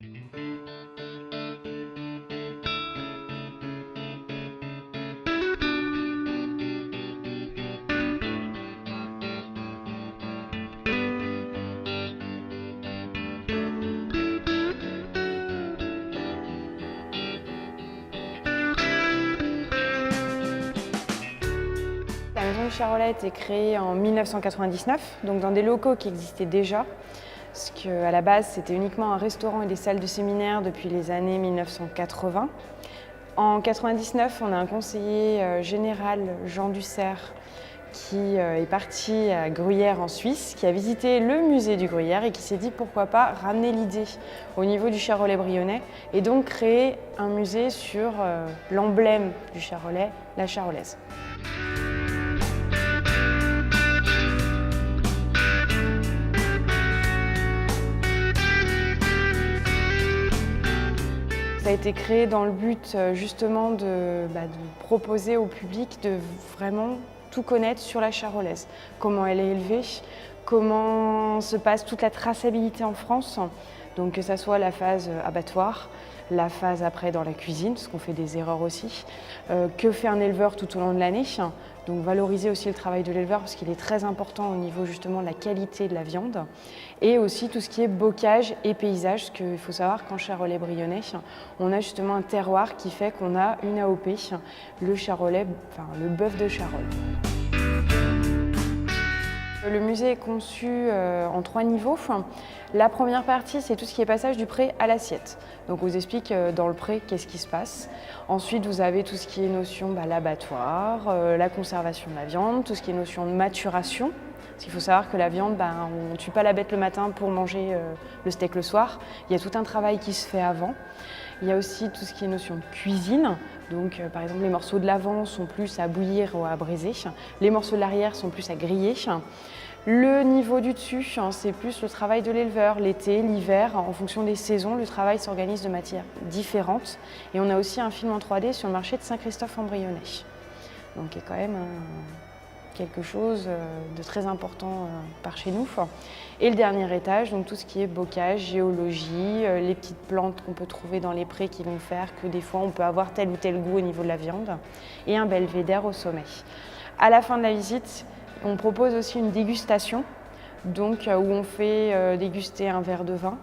La maison du Charolais a été créée en 1999, donc dans des locaux qui existaient déjà, parce qu'à la base c'était uniquement un restaurant et des salles de séminaire depuis les années 1980. En 1999, on a un conseiller général, Jean Dussert, qui est parti à Gruyère en Suisse, qui a visité le musée du Gruyère et qui s'est dit pourquoi pas ramener l'idée au niveau du Charolais brionnais et donc créer un musée sur l'emblème du Charolais, la charolaise. Ça a été créé dans le but justement de proposer au public de vraiment tout connaître sur la charolaise. Comment elle est élevée, comment se passe toute la traçabilité en France, donc que ça soit la phase abattoir, la phase après dans la cuisine, parce qu'on fait des erreurs aussi, que fait un éleveur tout au long de l'année, donc valoriser aussi le travail de l'éleveur parce qu'il est très important au niveau justement de la qualité de la viande, et aussi tout ce qui est bocage et paysage, parce qu'il faut savoir qu'en Charolais brionnais, on a justement un terroir qui fait qu'on a une AOP, le Charolais, enfin le bœuf de Charolles. Le musée est conçu en 3 niveaux. La première partie, c'est tout ce qui est passage du pré à l'assiette. Donc on vous explique dans le pré qu'est-ce qui se passe. Ensuite, vous avez tout ce qui est notion l'abattoir, la conservation de la viande, tout ce qui est notion de maturation. Parce qu'il faut savoir que la viande, on ne tue pas la bête le matin pour manger le steak le soir. Il y a tout un travail qui se fait avant. Il y a aussi tout ce qui est notion de cuisine. Donc, par exemple, les morceaux de l'avant sont plus à bouillir ou à braiser. Les morceaux de l'arrière sont plus à griller. Le niveau du dessus, c'est plus le travail de l'éleveur. L'été, l'hiver, en fonction des saisons, le travail s'organise de manière différente. Et on a aussi un film en 3D sur le marché de Saint-Christophe-en-Brionnais. Donc, il y a quand même quelque chose de très important par chez nous. Et le dernier étage, donc tout ce qui est bocage, géologie, les petites plantes qu'on peut trouver dans les prés qui vont faire que des fois on peut avoir tel ou tel goût au niveau de la viande, et un belvédère au sommet. À la fin de la visite, on propose aussi une dégustation, donc où on fait déguster un verre de vin,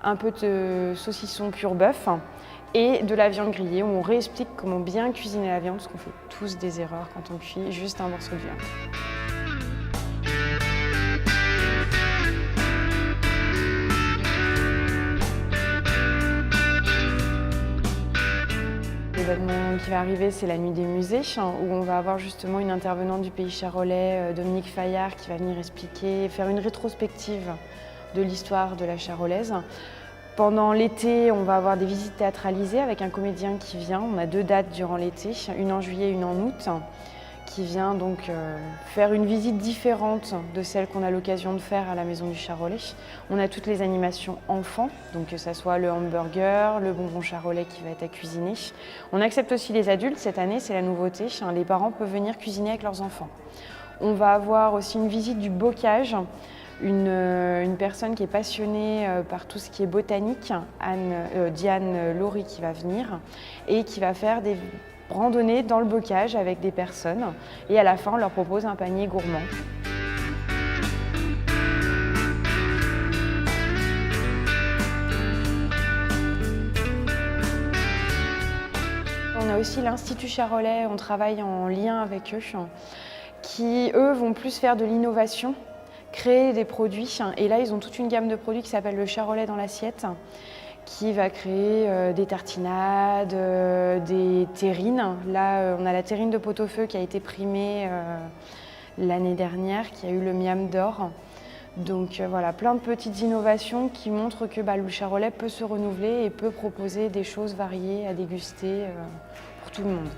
un peu de saucisson pur bœuf et de la viande grillée, où on réexplique comment bien cuisiner la viande, parce qu'on fait tous des erreurs quand on cuit juste un morceau de viande. L'événement qui va arriver, c'est la nuit des musées, où on va avoir justement une intervenante du pays charolais, Dominique Fayard, qui va venir expliquer, faire une rétrospective de l'histoire de la charolaise. Pendant l'été, on va avoir des visites théâtralisées avec un comédien qui vient. On a 2 dates durant l'été, une en juillet et une en août, qui vient donc faire une visite différente de celle qu'on a l'occasion de faire à la Maison du Charolais. On a toutes les animations enfants, donc que ce soit le hamburger, le bonbon charolais qui va être à cuisiner. On accepte aussi les adultes, cette année c'est la nouveauté, les parents peuvent venir cuisiner avec leurs enfants. On va avoir aussi une visite du bocage, une personne qui est passionnée par tout ce qui est botanique, Diane Laurie, qui va venir et qui va faire des randonnées dans le bocage avec des personnes, et à la fin on leur propose un panier gourmand. On a aussi l'Institut Charolais, on travaille en lien avec eux, qui eux vont plus faire de l'innovation, créer des produits, et là ils ont toute une gamme de produits qui s'appelle le Charolais dans l'assiette, qui va créer des tartinades, des terrines. Là, on a la terrine de pot-au-feu qui a été primée l'année dernière, qui a eu le Miam d'or. Donc voilà, plein de petites innovations qui montrent que le Charolais peut se renouveler et peut proposer des choses variées à déguster pour tout le monde.